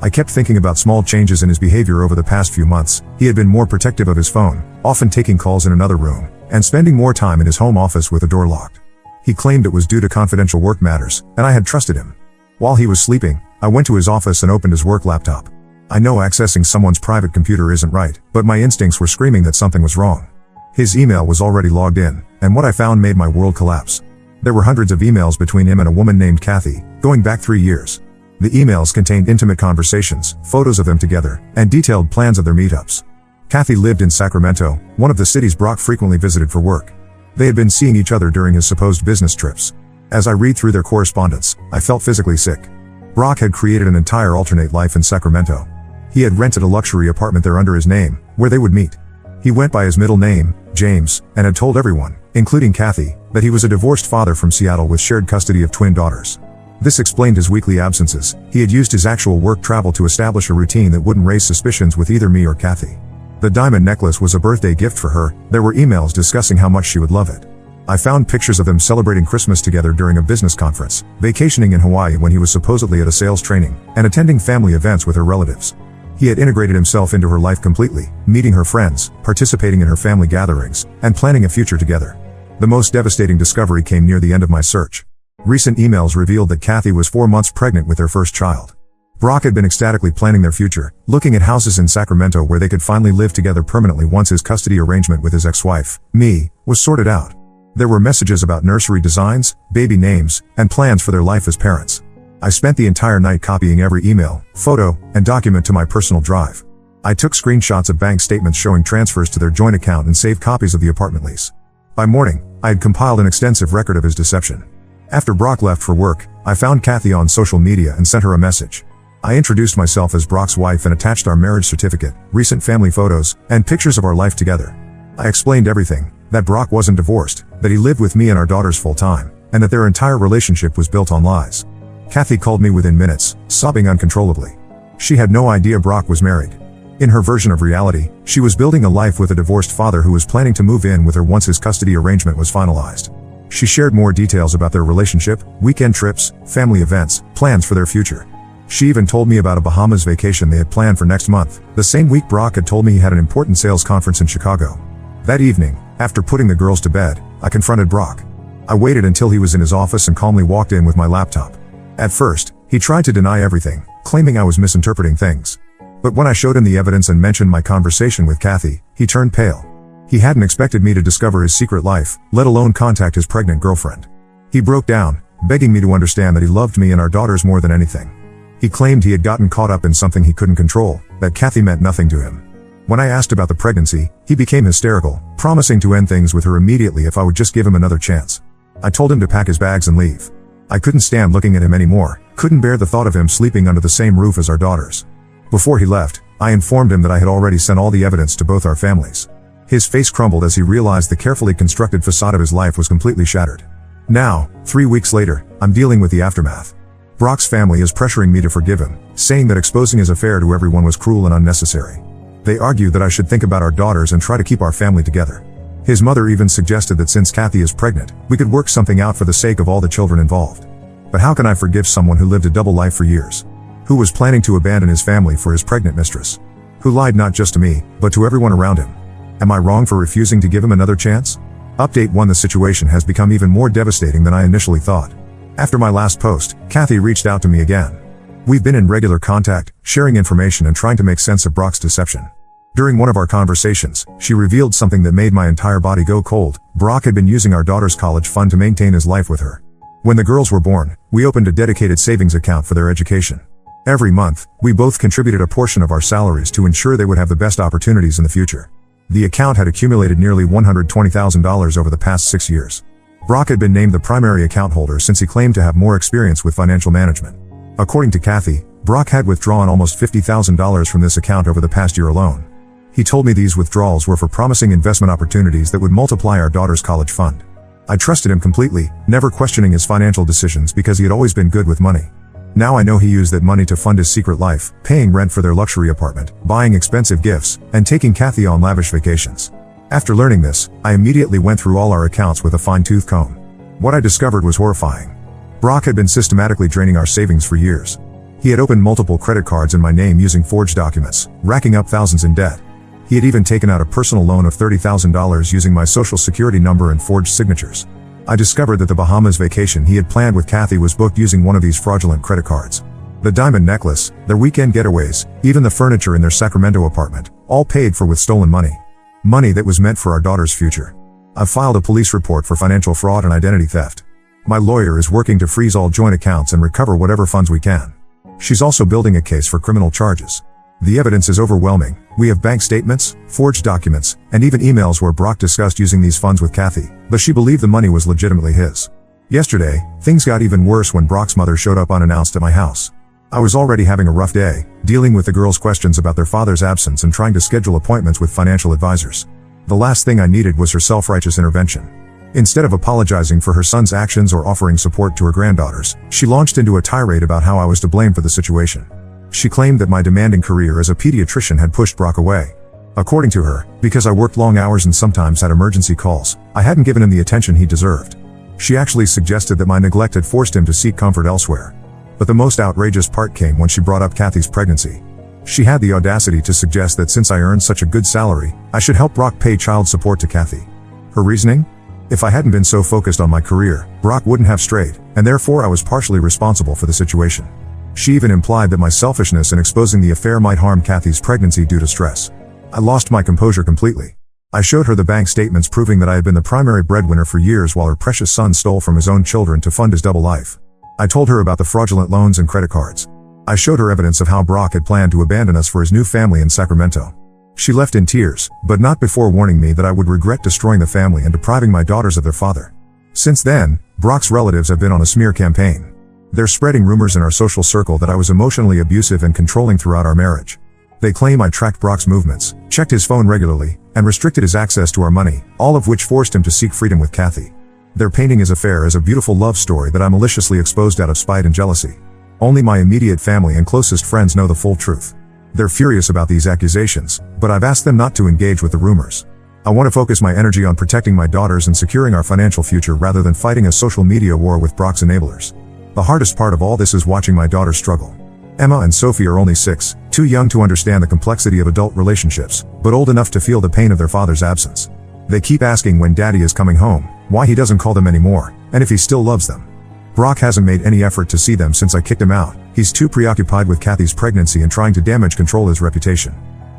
I kept thinking about small changes in his behavior over the past few months. He had been more protective of his phone, often taking calls in another room, and spending more time in his home office with the door locked. He claimed it was due to confidential work matters, and I had trusted him. While he was sleeping, I went to his office and opened his work laptop. I know accessing someone's private computer isn't right, but my instincts were screaming that something was wrong. His email was already logged in, and what I found made my world collapse. There were hundreds of emails between him and a woman named Kathy, going back 3 years. The emails contained intimate conversations, photos of them together, and detailed plans of their meetups. Kathy lived in Sacramento, one of the cities Brock frequently visited for work. They had been seeing each other during his supposed business trips. As I read through their correspondence, I felt physically sick. Brock had created an entire alternate life in Sacramento. He had rented a luxury apartment there under his name, where they would meet. He went by his middle name, James, and had told everyone, including Kathy, that he was a divorced father from Seattle with shared custody of twin daughters. This explained his weekly absences. He had used his actual work travel to establish a routine that wouldn't raise suspicions with either me or Kathy. The diamond necklace was a birthday gift for her. There were emails discussing how much she would love it. I found pictures of them celebrating Christmas together during a business conference, vacationing in Hawaii when he was supposedly at a sales training, and attending family events with her relatives. He had integrated himself into her life completely, meeting her friends, participating in her family gatherings, and planning a future together. The most devastating discovery came near the end of my search. Recent emails revealed that Kathy was 4 months pregnant with their first child. Brock had been ecstatically planning their future, looking at houses in Sacramento where they could finally live together permanently once his custody arrangement with his ex-wife, me, was sorted out. There were messages about nursery designs, baby names, and plans for their life as parents. I spent the entire night copying every email, photo, and document to my personal drive. I took screenshots of bank statements showing transfers to their joint account and saved copies of the apartment lease. By morning, I had compiled an extensive record of his deception. After Brock left for work, I found Kathy on social media and sent her a message. I introduced myself as Brock's wife and attached our marriage certificate, recent family photos, and pictures of our life together. I explained everything, that Brock wasn't divorced, that he lived with me and our daughters full time, and that their entire relationship was built on lies. Kathy called me within minutes, sobbing uncontrollably. She had no idea Brock was married. In her version of reality, she was building a life with a divorced father who was planning to move in with her once his custody arrangement was finalized. She shared more details about their relationship, weekend trips, family events, plans for their future. She even told me about a Bahamas vacation they had planned for next month, the same week Brock had told me he had an important sales conference in Chicago. That evening, after putting the girls to bed, I confronted Brock. I waited until he was in his office and calmly walked in with my laptop. At first, he tried to deny everything, claiming I was misinterpreting things. But when I showed him the evidence and mentioned my conversation with Kathy, he turned pale. He hadn't expected me to discover his secret life, let alone contact his pregnant girlfriend. He broke down, begging me to understand that he loved me and our daughters more than anything. He claimed he had gotten caught up in something he couldn't control, that Kathy meant nothing to him. When I asked about the pregnancy, he became hysterical, promising to end things with her immediately if I would just give him another chance. I told him to pack his bags and leave. I couldn't stand looking at him anymore, couldn't bear the thought of him sleeping under the same roof as our daughters. Before he left, I informed him that I had already sent all the evidence to both our families. His face crumbled as he realized the carefully constructed facade of his life was completely shattered. Now, 3 weeks later, I'm dealing with the aftermath. Brock's family is pressuring me to forgive him, saying that exposing his affair to everyone was cruel and unnecessary. They argue that I should think about our daughters and try to keep our family together. His mother even suggested that since Kathy is pregnant, we could work something out for the sake of all the children involved. But how can I forgive someone who lived a double life for years? Who was planning to abandon his family for his pregnant mistress? Who lied not just to me, but to everyone around him? Am I wrong for refusing to give him another chance? Update 1: The situation has become even more devastating than I initially thought. After my last post, Kathy reached out to me again. We've been in regular contact, sharing information and trying to make sense of Brock's deception. During one of our conversations, she revealed something that made my entire body go cold. Brock had been using our daughter's college fund to maintain his life with her. When the girls were born, we opened a dedicated savings account for their education. Every month, we both contributed a portion of our salaries to ensure they would have the best opportunities in the future. The account had accumulated nearly $120,000 over the past 6 years. Brock had been named the primary account holder since he claimed to have more experience with financial management. According to Kathy, Brock had withdrawn almost $50,000 from this account over the past year alone. He told me these withdrawals were for promising investment opportunities that would multiply our daughter's college fund. I trusted him completely, never questioning his financial decisions because he had always been good with money. Now I know he used that money to fund his secret life, paying rent for their luxury apartment, buying expensive gifts, and taking Kathy on lavish vacations. After learning this, I immediately went through all our accounts with a fine-tooth comb. What I discovered was horrifying. Brock had been systematically draining our savings for years. He had opened multiple credit cards in my name using forged documents, racking up thousands in debt. He had even taken out a personal loan of $30,000 using my social security number and forged signatures. I discovered that the Bahamas vacation he had planned with Kathy was booked using one of these fraudulent credit cards. The diamond necklace, their weekend getaways, even the furniture in their Sacramento apartment, all paid for with stolen money. Money that was meant for our daughter's future. I've filed a police report for financial fraud and identity theft. My lawyer is working to freeze all joint accounts and recover whatever funds we can. She's also building a case for criminal charges. The evidence is overwhelming. We have bank statements, forged documents, and even emails where Brock discussed using these funds with Kathy, but she believed the money was legitimately his. Yesterday, things got even worse when Brock's mother showed up unannounced at my house. I was already having a rough day, dealing with the girls' questions about their father's absence and trying to schedule appointments with financial advisors. The last thing I needed was her self-righteous intervention. Instead of apologizing for her son's actions or offering support to her granddaughters, she launched into a tirade about how I was to blame for the situation. She claimed that my demanding career as a pediatrician had pushed Brock away. According to her, because I worked long hours and sometimes had emergency calls, I hadn't given him the attention he deserved. She actually suggested that my neglect had forced him to seek comfort elsewhere. But the most outrageous part came when she brought up Kathy's pregnancy. She had the audacity to suggest that since I earned such a good salary, I should help Brock pay child support to Kathy. Her reasoning? If I hadn't been so focused on my career, Brock wouldn't have strayed, and therefore I was partially responsible for the situation. She even implied that my selfishness in exposing the affair might harm Kathy's pregnancy due to stress. I lost my composure completely. I showed her the bank statements proving that I had been the primary breadwinner for years while her precious son stole from his own children to fund his double life. I told her about the fraudulent loans and credit cards. I showed her evidence of how Brock had planned to abandon us for his new family in Sacramento. She left in tears, but not before warning me that I would regret destroying the family and depriving my daughters of their father. Since then, Brock's relatives have been on a smear campaign. They're spreading rumors in our social circle that I was emotionally abusive and controlling throughout our marriage. They claim I tracked Brock's movements, checked his phone regularly, and restricted his access to our money, all of which forced him to seek freedom with Kathy. They're painting his affair as a beautiful love story that I maliciously exposed out of spite and jealousy. Only my immediate family and closest friends know the full truth. They're furious about these accusations, but I've asked them not to engage with the rumors. I want to focus my energy on protecting my daughters and securing our financial future rather than fighting a social media war with Brock's enablers. The hardest part of all this is watching my daughters struggle. Emma and Sophie are only 6, too young to understand the complexity of adult relationships, but old enough to feel the pain of their father's absence. They keep asking when Daddy is coming home, why he doesn't call them anymore, and if he still loves them. Brock hasn't made any effort to see them since I kicked him out. He's too preoccupied with Kathy's pregnancy and trying to damage control his reputation.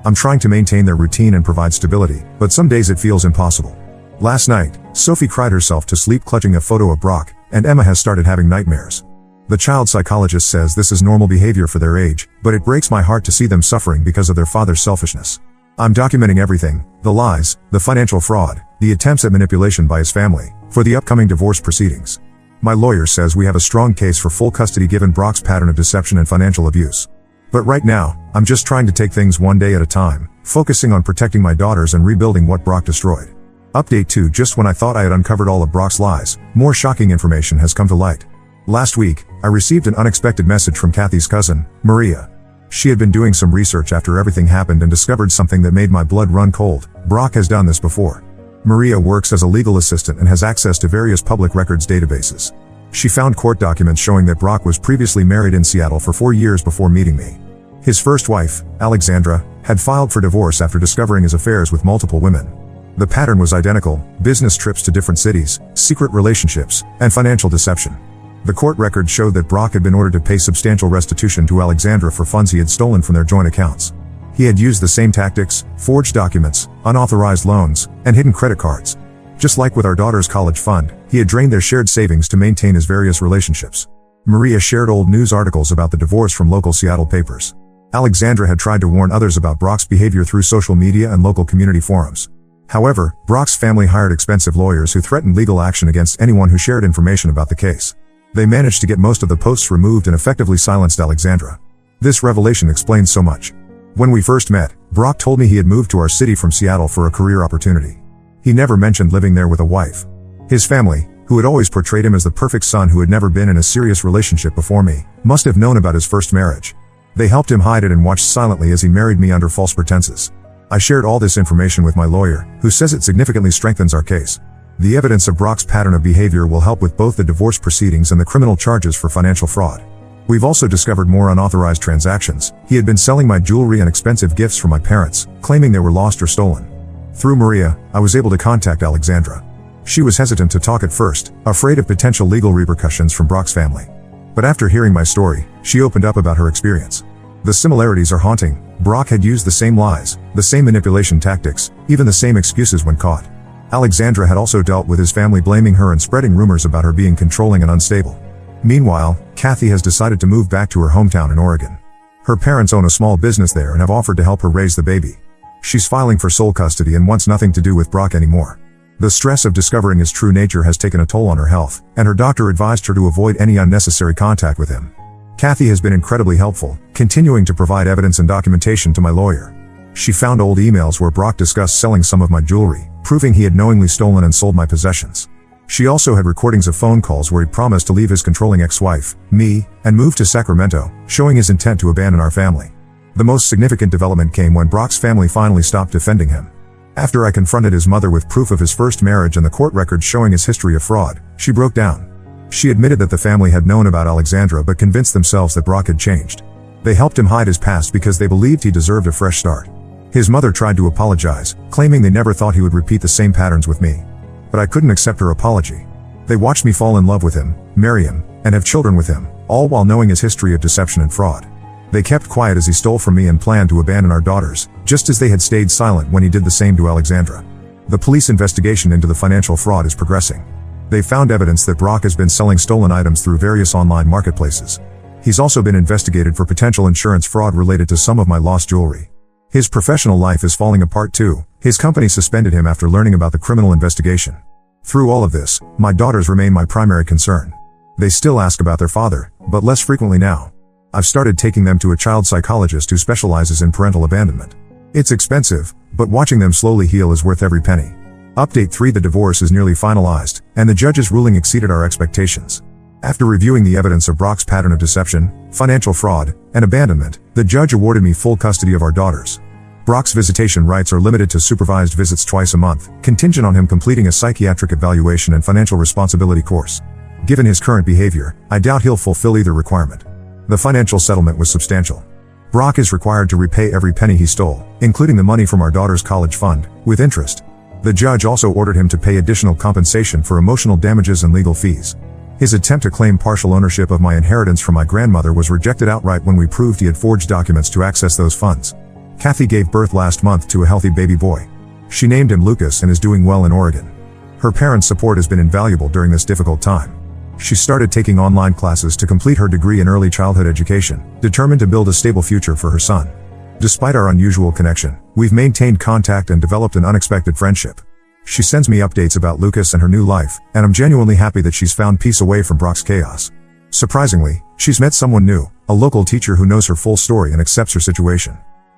I'm trying to maintain their routine and provide stability, but some days it feels impossible. Last night, Sophie cried herself to sleep clutching a photo of Brock, and Emma has started having nightmares. The child psychologist says this is normal behavior for their age, but it breaks my heart to see them suffering because of their father's selfishness. I'm documenting everything, the lies, the financial fraud, the attempts at manipulation by his family, for the upcoming divorce proceedings. My lawyer says we have a strong case for full custody given Brock's pattern of deception and financial abuse. But right now, I'm just trying to take things one day at a time, focusing on protecting my daughters and rebuilding what Brock destroyed. Update 2. Just when I thought I had uncovered all of Brock's lies, more shocking information has come to light. Last week, I received an unexpected message from Kathy's cousin, Maria. She had been doing some research after everything happened and discovered something that made my blood run cold. Brock has done this before. Maria works as a legal assistant and has access to various public records databases. She found court documents showing that Brock was previously married in Seattle for 4 years before meeting me. His first wife, Alexandra, had filed for divorce after discovering his affairs with multiple women. The pattern was identical: business trips to different cities, secret relationships, and financial deception. The court records showed that Brock had been ordered to pay substantial restitution to Alexandra for funds he had stolen from their joint accounts. He had used the same tactics: forged documents, unauthorized loans, and hidden credit cards. Just like with our daughter's college fund, he had drained their shared savings to maintain his various relationships. Maria shared old news articles about the divorce from local Seattle papers. Alexandra had tried to warn others about Brock's behavior through social media and local community forums. However, Brock's family hired expensive lawyers who threatened legal action against anyone who shared information about the case. They managed to get most of the posts removed and effectively silenced Alexandra. This revelation explains so much. When we first met, Brock told me he had moved to our city from Seattle for a career opportunity. He never mentioned living there with a wife. His family, who had always portrayed him as the perfect son who had never been in a serious relationship before me, must have known about his first marriage. They helped him hide it and watched silently as he married me under false pretenses. I shared all this information with my lawyer, who says it significantly strengthens our case. The evidence of Brock's pattern of behavior will help with both the divorce proceedings and the criminal charges for financial fraud. We've also discovered more unauthorized transactions. He had been selling my jewelry and expensive gifts for my parents, claiming they were lost or stolen. Through Maria, I was able to contact Alexandra. She was hesitant to talk at first, afraid of potential legal repercussions from Brock's family. But after hearing my story, she opened up about her experience. The similarities are haunting. Brock had used the same lies, the same manipulation tactics, even the same excuses when caught. Alexandra had also dealt with his family blaming her and spreading rumors about her being controlling and unstable. Meanwhile, Kathy has decided to move back to her hometown in Oregon. Her parents own a small business there and have offered to help her raise the baby. She's filing for sole custody and wants nothing to do with Brock anymore. The stress of discovering his true nature has taken a toll on her health, and her doctor advised her to avoid any unnecessary contact with him. Kathy has been incredibly helpful, continuing to provide evidence and documentation to my lawyer. She found old emails where Brock discussed selling some of my jewelry, proving he had knowingly stolen and sold my possessions. She also had recordings of phone calls where he promised to leave his controlling ex-wife, me, and move to Sacramento, showing his intent to abandon our family. The most significant development came when Brock's family finally stopped defending him. After I confronted his mother with proof of his first marriage and the court records showing his history of fraud, she broke down. She admitted that the family had known about Alexandra but convinced themselves that Brock had changed. They helped him hide his past because they believed he deserved a fresh start. His mother tried to apologize, claiming they never thought he would repeat the same patterns with me. But I couldn't accept her apology. They watched me fall in love with him, marry him, and have children with him, all while knowing his history of deception and fraud. They kept quiet as he stole from me and planned to abandon our daughters, just as they had stayed silent when he did the same to Alexandra. The police investigation into the financial fraud is progressing. They found evidence that Brock has been selling stolen items through various online marketplaces. He's also been investigated for potential insurance fraud related to some of my lost jewelry. His professional life is falling apart too. His company suspended him after learning about the criminal investigation. Through all of this, my daughters remain my primary concern. They still ask about their father, but less frequently now. I've started taking them to a child psychologist who specializes in parental abandonment. It's expensive, but watching them slowly heal is worth every penny. Update 3: The divorce is nearly finalized, and the judge's ruling exceeded our expectations. After reviewing the evidence of Brock's pattern of deception, financial fraud, and abandonment, the judge awarded me full custody of our daughters. Brock's visitation rights are limited to supervised visits twice a month, contingent on him completing a psychiatric evaluation and financial responsibility course. Given his current behavior, I doubt he'll fulfill either requirement. The financial settlement was substantial. Brock is required to repay every penny he stole, including the money from our daughter's college fund, with interest. The judge also ordered him to pay additional compensation for emotional damages and legal fees. His attempt to claim partial ownership of my inheritance from my grandmother was rejected outright when we proved he had forged documents to access those funds. Kathy gave birth last month to a healthy baby boy. She named him Lucas and is doing well in Oregon. Her parents' support has been invaluable during this difficult time. She started taking online classes to complete her degree in early childhood education, determined to build a stable future for her son. Despite our unusual connection, we've maintained contact and developed an unexpected friendship. She sends me updates about Lucas and her new life, and I'm genuinely happy that she's found peace away from Brock's chaos. Surprisingly, she's met someone new, a local teacher who knows her full story and accepts her situation.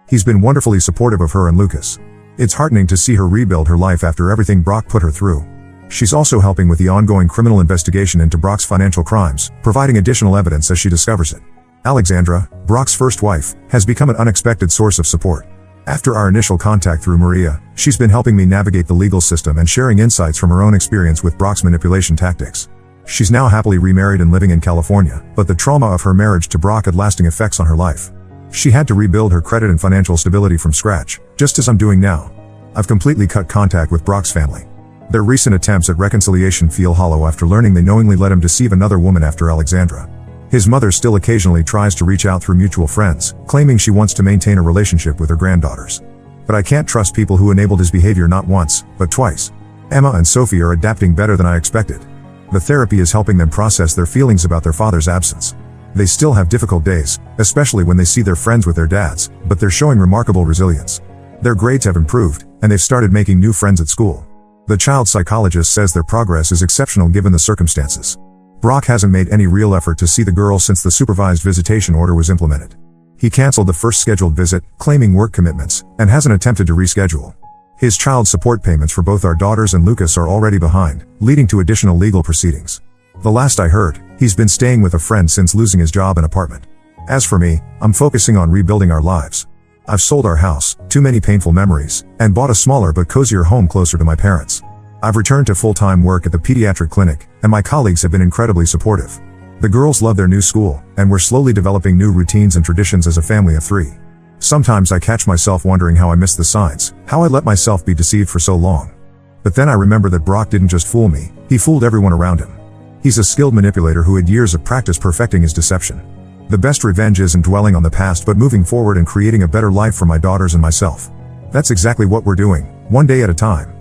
He's been wonderfully supportive of her and Lucas. It's heartening to see her rebuild her life after everything Brock put her through. She's also helping with the ongoing criminal investigation into Brock's financial crimes, providing additional evidence as she discovers it. Alexandra, Brock's first wife, has become an unexpected source of support. After our initial contact through Maria, she's been helping me navigate the legal system and sharing insights from her own experience with Brock's manipulation tactics. She's now happily remarried and living in California, but the trauma of her marriage to Brock had lasting effects on her life. She had to rebuild her credit and financial stability from scratch, just as I'm doing now. I've completely cut contact with Brock's family. Their recent attempts at reconciliation feel hollow after learning they knowingly let him deceive another woman after Alexandra. His mother still occasionally tries to reach out through mutual friends, claiming she wants to maintain a relationship with her granddaughters. But I can't trust people who enabled his behavior not once, but twice. Emma and Sophie are adapting better than I expected. The therapy is helping them process their feelings about their father's absence. They still have difficult days, especially when they see their friends with their dads, but they're showing remarkable resilience. Their grades have improved, and they've started making new friends at school. The child psychologist says their progress is exceptional given the circumstances. Brock hasn't made any real effort to see the girls since the supervised visitation order was implemented. He canceled the first scheduled visit, claiming work commitments, and hasn't attempted to reschedule. His child support payments for both our daughters and Lucas are already behind, leading to additional legal proceedings. The last I heard, he's been staying with a friend since losing his job and apartment. As for me, I'm focusing on rebuilding our lives. I've sold our house, too many painful memories, and bought a smaller but cozier home closer to my parents. I've returned to full-time work at the pediatric clinic, and my colleagues have been incredibly supportive. The girls love their new school, and we're slowly developing new routines and traditions as a family of 3. Sometimes I catch myself wondering how I missed the signs, how I let myself be deceived for so long. But then I remember that Brock didn't just fool me, he fooled everyone around him. He's a skilled manipulator who had years of practice perfecting his deception. The best revenge isn't dwelling on the past but moving forward and creating a better life for my daughters and myself. That's exactly what we're doing, one day at a time.